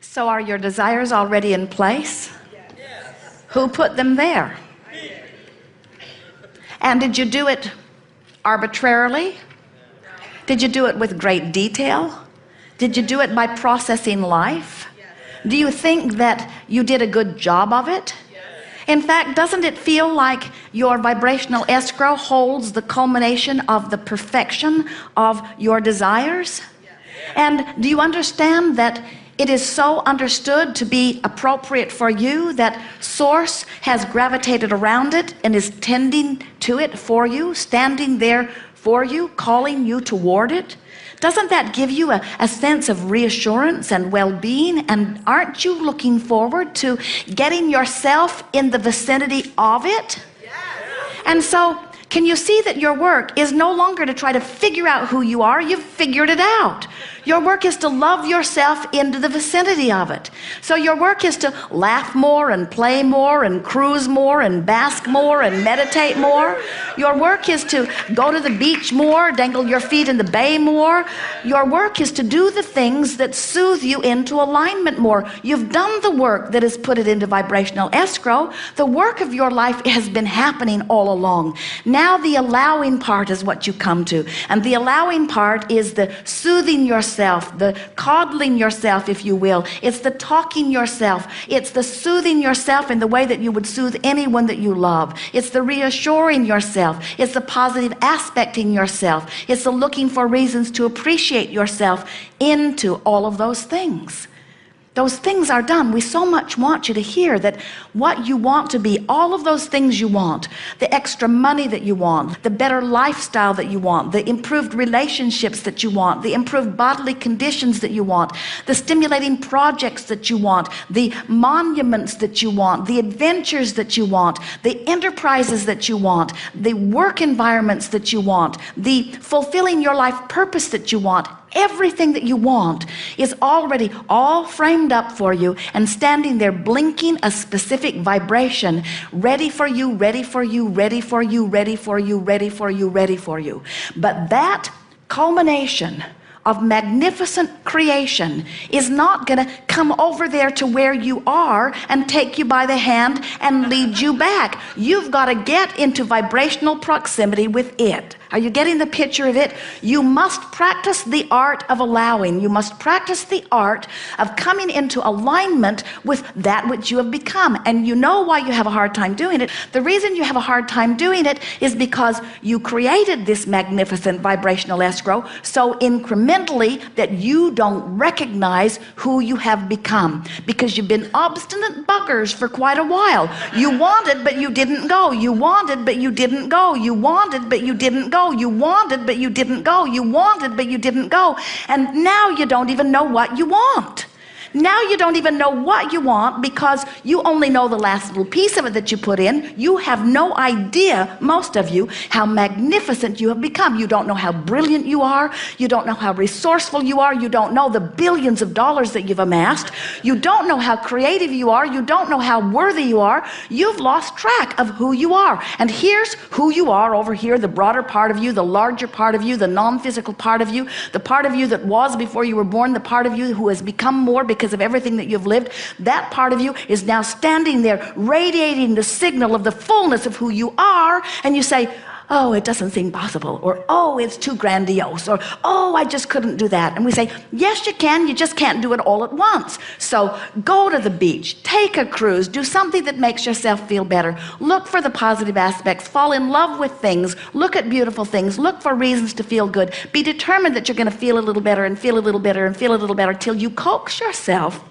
So are your desires already in place? Who put them there? And did you do it arbitrarily? Did you do it with great detail? Did you do it by processing life? Do you think that you did a good job of it? In fact, doesn't it feel like your vibrational escrow holds the culmination of the perfection of your desires? And do you understand that it is so understood to be appropriate for you that Source has gravitated around it and is tending to it for you, standing there for you, calling you toward it? Doesn't that give you a sense of reassurance and well-being? And aren't you looking forward to getting yourself in the vicinity of it? And so, can you see that your work is no longer to try to figure out who you are? You've figured it out. Your work is to love yourself into the vicinity of it. So your work is to laugh more and play more and cruise more and bask more and meditate more. Your work is to go to the beach more, dangle your feet in the bay more. Your work is to do the things that soothe you into alignment more. You've done the work that has put it into vibrational escrow. The work of your life has been happening all along. Now the allowing part is what you come to. And the allowing part is the soothing yourself, the coddling yourself, if you will. It's the talking yourself. It's the soothing yourself in the way that you would soothe anyone that you love. It's the reassuring yourself. It's the positive aspecting yourself. It's the looking for reasons to appreciate yourself into all of those things. Those things are done. We so much want you to hear that what you want to be, all of those things you want, the extra money that you want, the better lifestyle that you want, the improved relationships that you want, the improved bodily conditions that you want, the stimulating projects that you want, the monuments that you want, the adventures that you want, the enterprises that you want, the work environments that you want, the fulfilling your life purpose that you want. Everything that you want is already all framed up for you and standing there blinking a specific vibration, ready for you, ready for you, ready for you, ready for you, ready for you, ready for you. But that culmination of magnificent creation is not going to come over there to where you are and take you by the hand and lead you back. You've got to get into vibrational proximity with it. Are you getting the picture of it? You must practice the art of allowing. You must practice the art of coming into alignment with that which you have become. And you know why you have a hard time doing it. The reason you have a hard time doing it is because you created this magnificent vibrational escrow so incrementally that you don't recognize who you have become, because you've been obstinate buggers for quite a while. You wanted, but you didn't go. You wanted, but you didn't go. You wanted, but you didn't go. You wanted, but you didn't go. You wanted, but you didn't go. And now you don't even know what you want. Now you don't even know what you want because you only know the last little piece of it that you put in. You have no idea, most of you, how magnificent you have become. You don't know how brilliant you are. You don't know how resourceful you are. You don't know the billions of dollars that you've amassed. You don't know how creative you are. You don't know how worthy you are. You've lost track of who you are. And here's who you are over here, the broader part of you, the larger part of you, the non-physical part of you, the part of you that was before you were born, the part of you who has become more because of everything that you've lived. That part of you is now standing there radiating the signal of the fullness of who you are, and you say, oh, it doesn't seem possible, or oh, it's too grandiose, or oh, I just couldn't do that. And we say, yes, you can, you just can't do it all at once. So go to the beach, take a cruise, do something that makes yourself feel better, look for the positive aspects, fall in love with things, look at beautiful things, look for reasons to feel good, be determined that you're going to feel a little better and feel a little better and feel a little better till you coax yourself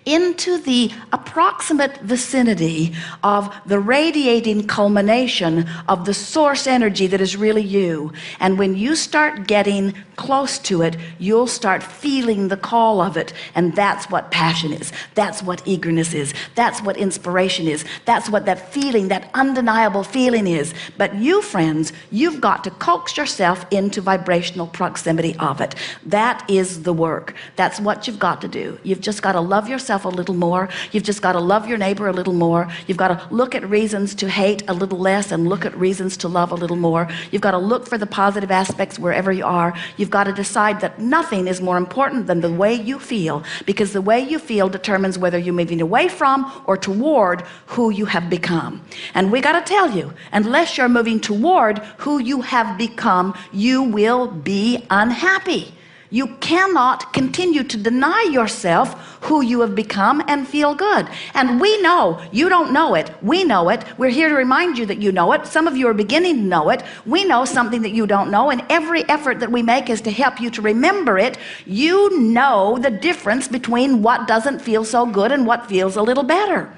into the approximate vicinity of the radiating culmination of the source energy that is really you. And when you start getting close to it, you'll start feeling the call of it. And that's what passion is. That's what eagerness is. That's what inspiration is. That's what that feeling, that undeniable feeling is. But you, friends, you've got to coax yourself into vibrational proximity of it. That is the work. That's what you've got to do. You've just got to love yourself yourself a little more. You've just got to love your neighbor a little more. You've got to look at reasons to hate a little less and look at reasons to love a little more. You've got to look for the positive aspects wherever you are. You've got to decide that nothing is more important than the way you feel, because the way you feel determines whether you're moving away from or toward who you have become. And we got to tell you, unless you're moving toward who you have become, you will be unhappy. You cannot continue to deny yourself who you have become and feel good. And we know, you don't know it, we know it. We're here to remind you that you know it. Some of you are beginning to know it. We know something that you don't know, and every effort that we make is to help you to remember it. You know the difference between what doesn't feel so good and what feels a little better.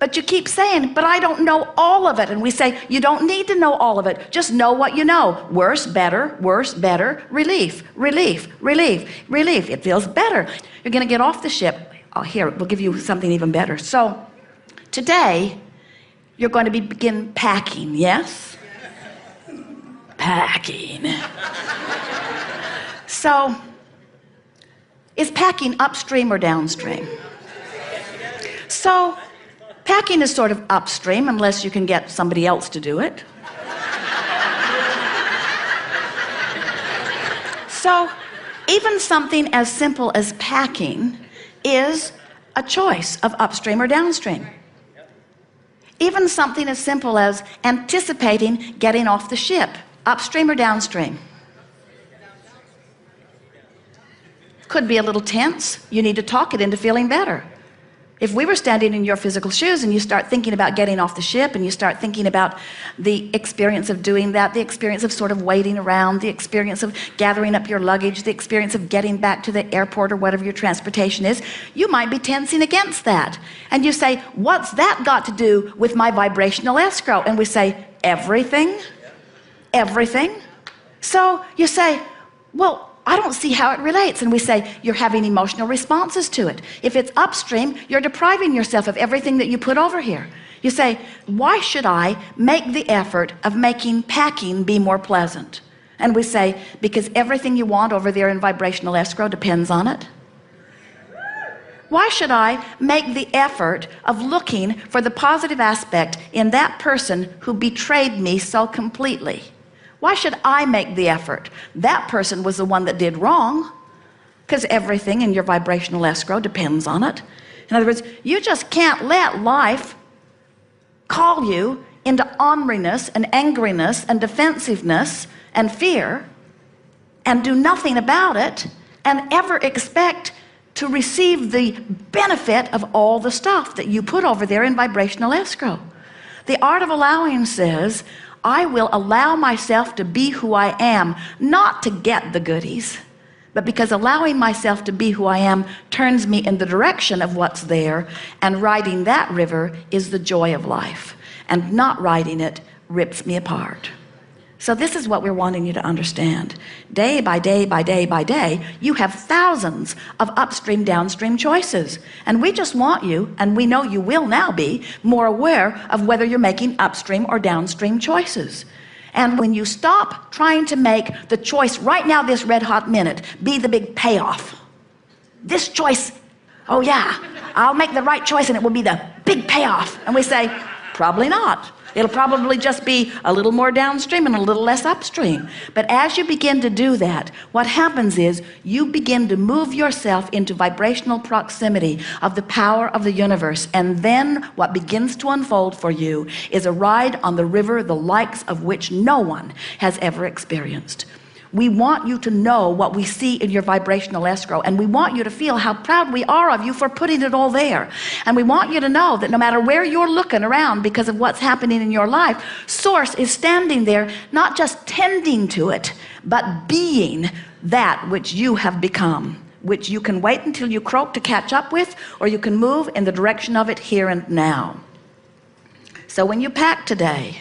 But you keep saying, but I don't know all of it. And we say, you don't need to know all of it. Just know what you know. Worse, better, relief, relief, relief, relief. It feels better. You're going to get off the ship. Oh, here, we'll give you something even better. So today, you're going to begin packing, yes? Packing. So, is packing upstream or downstream? So, packing is sort of upstream unless you can get somebody else to do it. So even something as simple as packing is a choice of upstream or downstream. Even something as simple as anticipating getting off the ship, upstream or downstream. Could be a little tense. You need to talk it into feeling better. If we were standing in your physical shoes and you start thinking about getting off the ship and you start thinking about the experience of doing that, the experience of sort of waiting around, the experience of gathering up your luggage, the experience of getting back to the airport or whatever your transportation is, you might be tensing against that. And you say, what's that got to do with my vibrational escrow? And we say, everything, everything. So you say, well, I don't see how it relates. And we say, you're having emotional responses to it. If it's upstream, you're depriving yourself of everything that you put over here. You say, why should I make the effort of making packing be more pleasant? And we say, because everything you want over there in vibrational escrow depends on it. Why should I make the effort of looking for the positive aspect in that person who betrayed me so completely? Why should I make the effort? That person was the one that did wrong, because everything in your vibrational escrow depends on it. In other words, you just can't let life call you into orneriness and angriness and defensiveness and fear and do nothing about it and ever expect to receive the benefit of all the stuff that you put over there in vibrational escrow. The art of allowing says, I will allow myself to be who I am, not to get the goodies, but because allowing myself to be who I am turns me in the direction of what's there, and riding that river is the joy of life, and not riding it rips me apart. So this is what we're wanting you to understand. Day by day by day by day, you have thousands of upstream, downstream choices. And we just want you, and we know you will now be, more aware of whether you're making upstream or downstream choices. And when you stop trying to make the choice right now, this red hot minute, be the big payoff. This choice, oh yeah, I'll make the right choice and it will be the big payoff. And we say, probably not. It'll probably just be a little more downstream and a little less upstream. But as you begin to do that, what happens is you begin to move yourself into vibrational proximity of the power of the universe. And then what begins to unfold for you is a ride on the river, the likes of which no one has ever experienced. We want you to know what we see in your vibrational escrow, and we want you to feel how proud we are of you for putting it all there. And we want you to know that no matter where you're looking around because of what's happening in your life, Source is standing there, not just tending to it, but being that which you have become, which you can wait until you croak to catch up with, or you can move in the direction of it here and now. So when you pack today,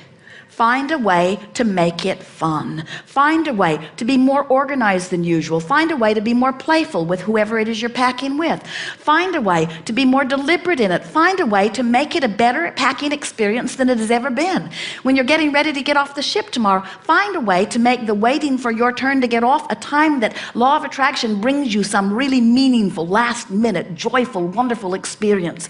Find a way to make it fun. Find a way to be more organized than usual. Find a way to be more playful with whoever it is you're packing with. Find a way to be more deliberate in it. Find a way to make it a better packing experience than it has ever been. When you're getting ready to get off the ship tomorrow, find a way to make the waiting for your turn to get off a time that law of attraction brings you some really meaningful, last minute, joyful, wonderful experience.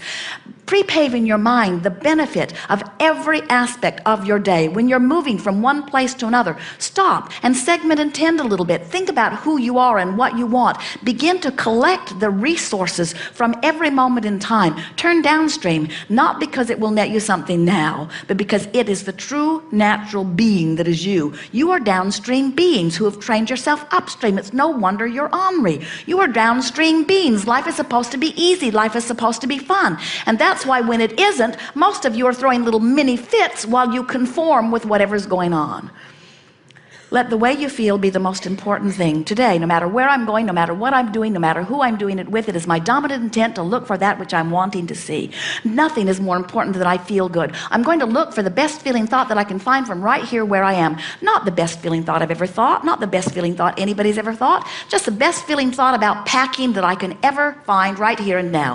Prepave in your mind the benefit of every aspect of your day. When you're moving from one place to another, stop and segment and tend a little bit. Think about who you are and what you want. Begin to collect the resources from every moment in time. Turn downstream, not because it will net you something now, but because it is the true natural being that is you. You are downstream beings who have trained yourself upstream. It's no wonder you're ornery. You are downstream beings. Life is supposed to be easy. Life is supposed to be fun. And that's why when it isn't, most of you are throwing little mini fits while you conform with whatever's going on. Let the way you feel be the most important thing today. No matter where I'm going, no matter what I'm doing, no matter who I'm doing it with, it is my dominant intent to look for that which I'm wanting to see. Nothing is more important than I feel good. I'm going to look for the best feeling thought that I can find from right here where I am. Not the best feeling thought I've ever thought, not the best feeling thought anybody's ever thought, just the best feeling thought about packing that I can ever find right here and now.